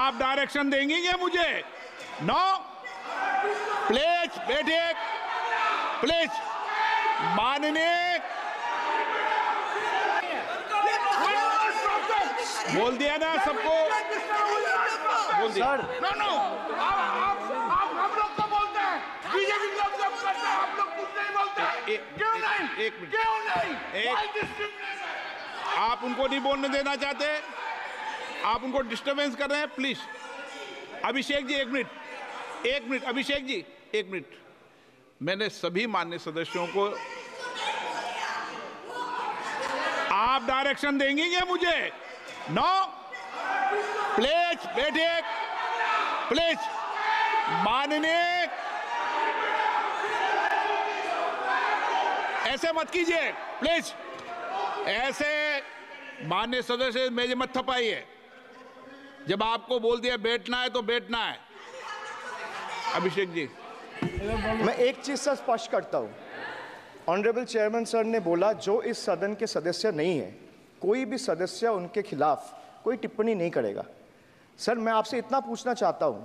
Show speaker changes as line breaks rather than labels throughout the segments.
आप डायरेक्शन देंगी क्या मुझे? नो, प्लीज बैठिए, प्लीज। माननीय, बोल दिया ना सबको, बोल दिया।
नो नो, आप हम लोग को बोलते हैं, बीजेपी लोग जब करते हैं आप लोग कुछ नहीं बोलते। क्यों नहीं?
एक मिनट,
क्यों नहीं?
आप उनको नहीं बोलने देना चाहते, आप उनको डिस्टर्बेंस कर रहे हैं। प्लीज अभिषेक जी एक मिनट, अभिषेक जी एक मिनट। मैंने सभी माननीय सदस्यों को, आप डायरेक्शन देंगी क्या मुझे? नो, प्लीज बैठिए, प्लीज। माननीय, ऐसे मत कीजिए प्लीज, ऐसे माननीय सदस्य मेरे मत थपाइए। जब आपको बोल दिया बैठना है तो बैठना है। अभिषेक जी,
मैं एक चीज से स्पष्ट करता हूं। ऑनरेबल चेयरमैन सर ने बोला जो इस सदन के सदस्य नहीं है, कोई भी सदस्य उनके खिलाफ कोई टिप्पणी नहीं करेगा। सर मैं आपसे इतना पूछना चाहता हूं,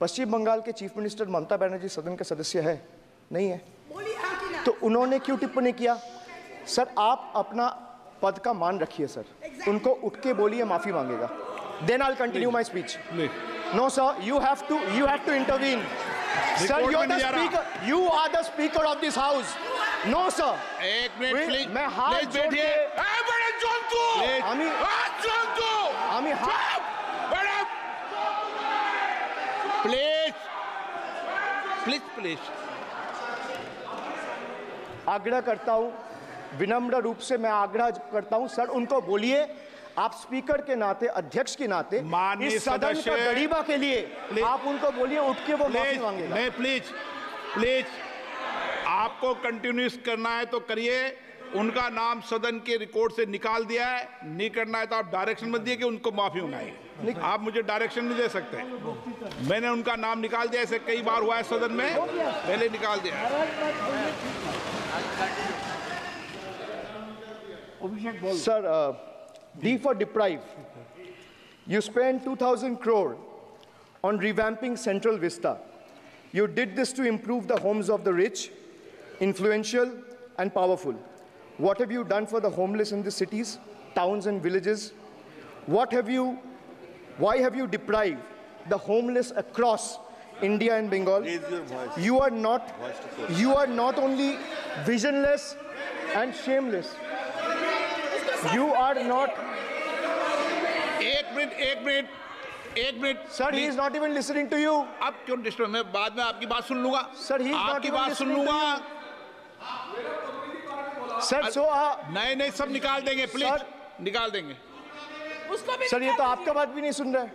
पश्चिम बंगाल के चीफ मिनिस्टर ममता बनर्जी सदन के सदस्य है? नहीं है, तो उन्होंने क्यों टिप्पणी किया? सर आप अपना पद का मान रखिए सर, उनको उठ के बोलिए माफी मांगेगा। Then I will continue my speech. No sir, you have to intervene. Sir, you are the speaker. You are the speaker of this house. No sir.
एक मिनट प्लीज,
मैं हाथ
बैठिए।
बड़े जंतु,
प्लीज प्लीज प्लीज।
आग्रह करता हूं, विनम्र रूप से मैं आग्रह करता हूं सर, उनको बोलिए आप स्पीकर के नाते, अध्यक्ष के नाते, इस सदन का गरिमा के लिए आप उनको बोलिए उठ के वो माफी मांगेगा।
नहीं प्लीज प्लीज, आपको कंटिन्यूस करना है तो करिए। उनका नाम सदन के रिकॉर्ड से निकाल दिया है, नहीं करना है तो आप डायरेक्शन मत दिए कि उनको माफी मंगाई। आप मुझे डायरेक्शन नहीं दे सकते। मैंने उनका नाम निकाल दिया, ऐसे कई बार हुआ है सदन में, पहले निकाल दिया।
Sir, D for deprive. You spent 2,000 crore on revamping Central Vista. You did this to improve the homes of the rich, influential, and powerful. What have you done for the homeless in the cities, towns, and villages? Why have you deprived the homeless across India and Bengal? You are not only visionless and shameless. You are not.
एक minute
Sir, he is not even listening to you.
अब क्यों disturb? मैं बाद में आपकी बात सुन लूंगा।
Sir, he is not
आपकी
even
बात सुन
listening to
लूंगा।
Sir, so
नहीं सब निकाल देंगे प्लीज, निकाल देंगे।
सर ये तो आपका बात भी नहीं सुन रहा है।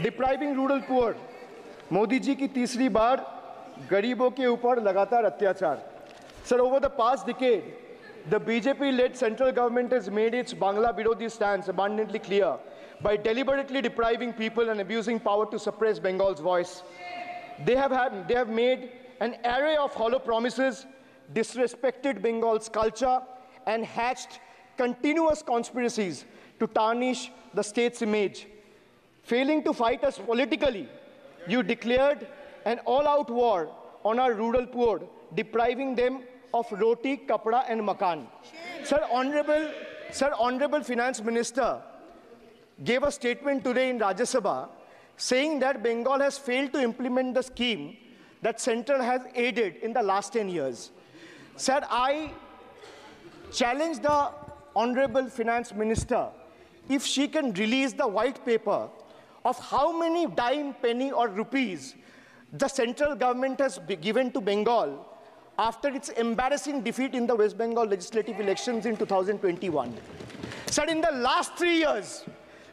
Depriving rural poor, Modi ji की तीसरी बार गरीबों के ऊपर लगातार अत्याचार। Sir, over the past decade, the BJP-led central government has made its Bangla Birodi stance abundantly clear by deliberately depriving people and abusing power to suppress Bengal's voice. They have made an array of hollow promises, disrespected Bengal's culture, and hatched continuous conspiracies to tarnish the state's image. Failing to fight us politically, you declared an all-out war on our rural poor, depriving them of roti, kapda, and makan. Sir, Honorable Finance Minister gave a statement today in Rajya Sabha saying that Bengal has failed to implement the scheme that Central has aided in the last 10 years. Sir, I challenge the Honorable Finance Minister if she can release the white paper of how many dime, penny, or rupees the central government has given to Bengal after its embarrassing defeat in the West Bengal legislative elections in 2021. Sir, in the last 3 years,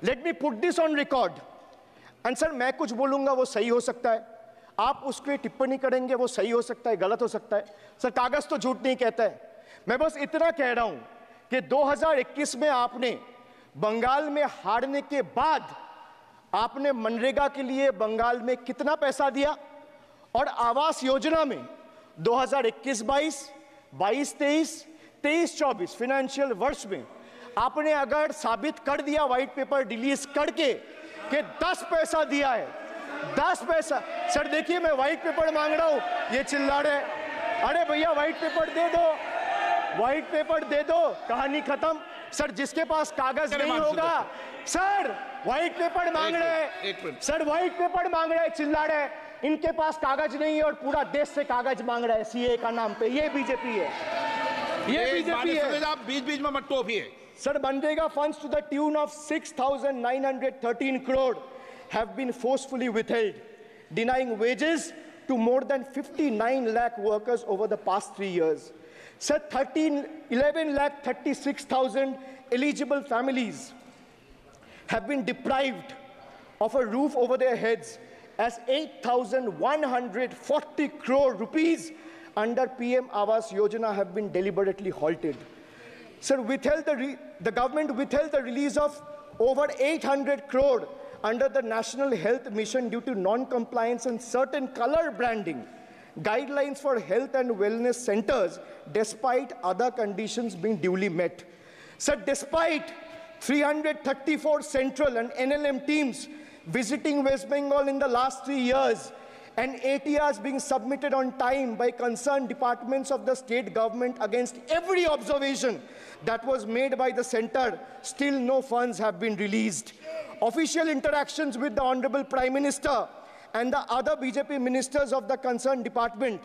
let me put this on record. And sir, मैं कुछ बोलूँगा वो सही हो सकता है, आप उसके टिप्पणी करेंगे वो सही हो सकता है, गलत हो सकता है। सर, कागज तो झूठ नहीं कहता है। मैं बस इतना कह रहा हूँ कि 2021 में आपने बंगाल में हारने के बाद आपने मनरेगा के लिए बंगाल में कितना पैसा दिया, और आवास योजना में 2021-22, 22-23, 23-24 फाइनेंशियल वर्ष में आपने अगर साबित कर दिया व्हाइट पेपर रिलीज करके कि 10 पैसा दिया है, 10 पैसा। सर देखिए मैं व्हाइट पेपर मांग रहा हूं, ये चिल्ला रहे, अरे भैया व्हाइट पेपर दे दो, व्हाइट पेपर दे दो, कहानी खत्म। सर जिसके पास कागज नहीं होगा, सर व्हाइट पेपर मांग रहे, सर व्हाइट पेपर मांग रहे, चिल्ला रहे, इनके पास कागज नहीं है और पूरा देश से कागज मांग रहा है सीए का नाम पे। ये बीजेपी है, ये बीजेपी है।
आप बीच बीच में मत टोकिए।
Sir, Manrega funds to the tune of 6,913 crore have been forcefully withheld, denying wages to more than 59 lakh workers over the past 3 years. Sir, 11 lakh 36,000 eligible families have been deprived of a roof over their heads as 8,140 crore rupees under PM Awas Yojana have been deliberately halted. Sir, the government withheld the release of over 800 crore under the National Health Mission due to non-compliance and certain color branding guidelines for health and wellness centers, despite other conditions being duly met. Sir, despite 334 central and NLM teams visiting West Bengal in the last 3 years, and ATRs being submitted on time by concerned departments of the state government against every observation that was made by the center, still no funds have been released. Official interactions with the Honorable Prime Minister and the other BJP ministers of the concerned department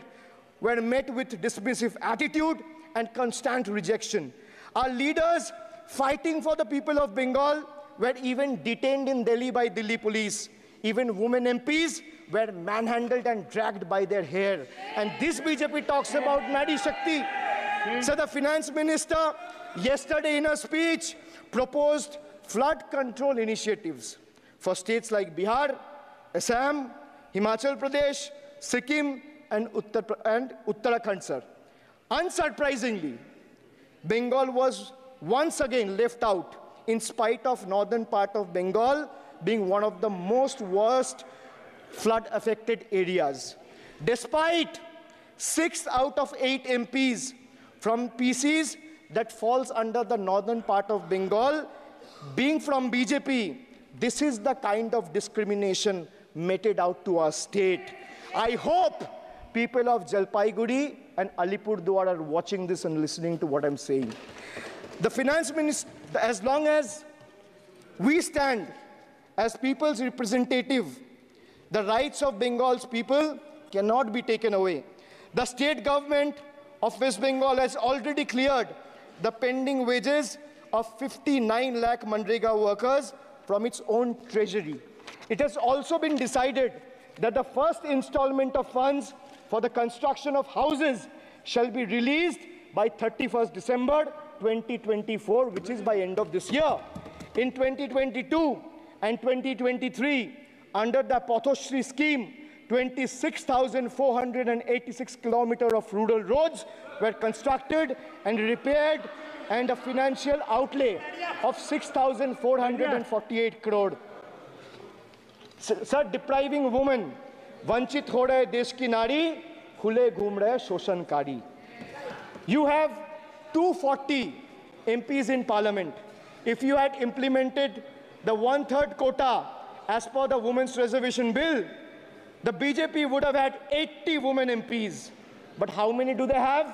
were met with dismissive attitude and constant rejection. Our leaders fighting for the people of Bengal were even detained in Delhi by Delhi police. Even women MPs were manhandled and dragged by their hair. And this BJP talks about Nari Shakti. So the finance minister yesterday in a speech proposed flood control initiatives for states like Bihar, Assam, Himachal Pradesh, Sikkim, and Uttarakhand, sir. Unsurprisingly, Bengal was once again left out in spite of northern part of Bengal being one of the worst flood-affected areas. Despite 6 out of 8 MPs from PCs that falls under the northern part of Bengal being from BJP, this is the kind of discrimination meted out to our state. I hope people of Jalpaiguri and Alipurduar are watching this and listening to what I'm saying. The finance minister, as long as we stand as people's representative, the rights of Bengal's people cannot be taken away. The state government of West Bengal has already cleared the pending wages of 59 lakh Manrega workers from its own treasury. It has also been decided that the first installment of funds for the construction of houses shall be released by 31st December 2024, which is by end of this year. In 2022 and 2023, under the Pathoshri scheme, 26,486 kilometers of rural roads were constructed and repaired, and a financial outlay of 6,448 crore. Sir, depriving women, vanchit ho rahe desh ki nari, khule ghum rahe shoshankari. You have 240 MPs in parliament. If you had implemented the 1/3 quota as per the Women's Reservation Bill, the BJP would have had 80 women MPs. But how many do they have?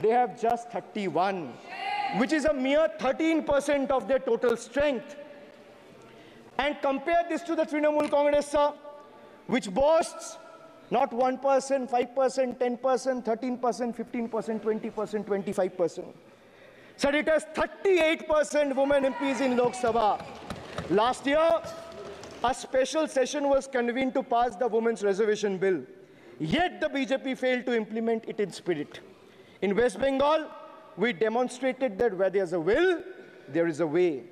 They have just 31, which is a mere 13% of their total strength. And compare this to the Trinamool Congress, sir, which boasts not 1%, 5%, 10%, 13%, 15%, 20%, 25%. Sir, it has 38% women MPs in Lok Sabha. Last year, a special session was convened to pass the Women's Reservation Bill. Yet the BJP failed to implement it in spirit. In West Bengal, we demonstrated that where there's a will, there is a way.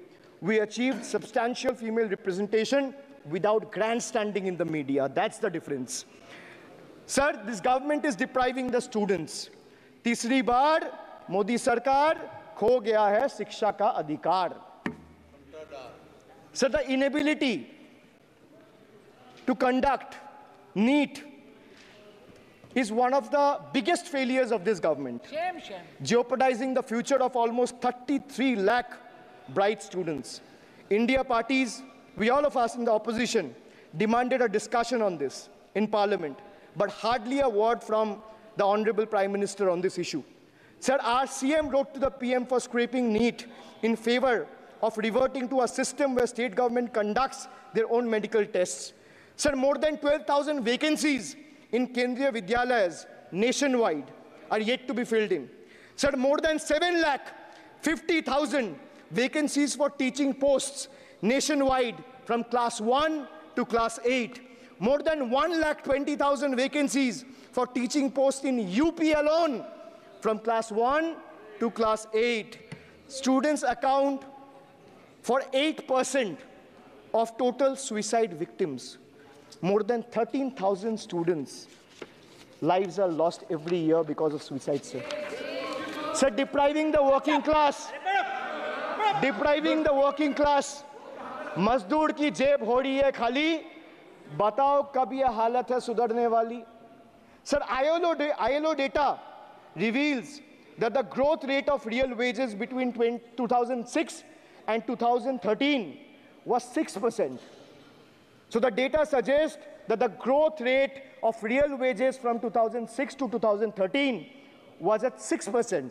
We achieved substantial female representation without grandstanding in the media. That's the difference. Sir, this government is depriving the students. तीसरी बार मोदी सरकार खो गया है शिक्षा का अधिकार. Sir, the inability to conduct NEET is one of the biggest failures of this government, jeopardizing the future of almost 33 lakh bright students. India parties, we all of us in the opposition, demanded a discussion on this in Parliament, but hardly a word from the Honorable Prime Minister on this issue. Sir, our CM wrote to the PM for scrapping NEET in favor of reverting to a system where state government conducts their own medical tests. Sir, more than 12,000 vacancies in Kendriya Vidyalayas nationwide are yet to be filled in. Sir, more than 7,50,000 vacancies for teaching posts nationwide from class 1 to class 8. More than 1,20,000 vacancies for teaching posts in UP alone from class 1 to class 8. Students account for 8% of total suicide victims. More than 13,000 students' lives are lost every year because of suicide, sir. Sir, depriving the working class, मजदूर की जेब हो रही है खाली, बताओ कब ये हालत है सुधरने वाली? Sir, ILO data reveals that the growth rate of real wages between 2006 and 2013 was 6%. So the data suggests that the growth rate of real wages from 2006 to 2013 was at 6%.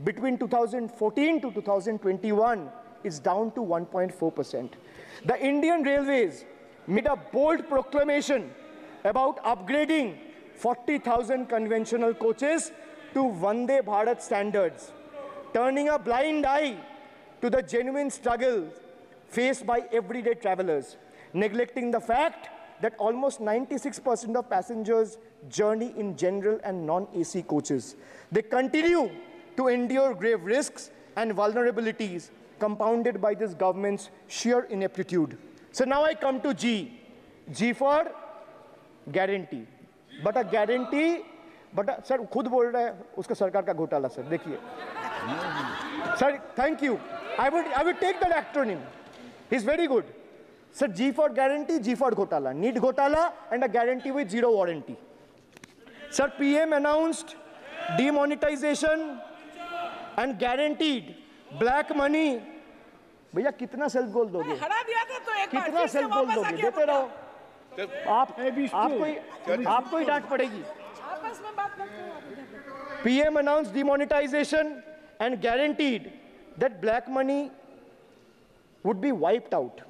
Between 2014 to 2021, it's down to 1.4%. The Indian Railways made a bold proclamation about upgrading 40,000 conventional coaches to Vande Bharat standards, turning a blind eye to the genuine struggle faced by everyday travelers, neglecting the fact that almost 96% of passengers journey in general and non-AC coaches. They continue to endure grave risks and vulnerabilities compounded by this government's sheer ineptitude. So now I come to G. G for guarantee. But a guarantee, sir, खुद बोल रहा है उसका सरकार का घोटाला, sir. देखिए. Sir, thank you. I would take that acronym. He's very good. Sir, G for guarantee, G for घोटाला. Need घोटाला and a guarantee with zero warranty. Sir, PM announced demonetization and guaranteed black money. भैया कितना self goal दोगे? कितना self goal दोगे? देते रहो. आपको ही डांट पड़ेगी. PM announced demonetization and guaranteed that black money would be wiped out.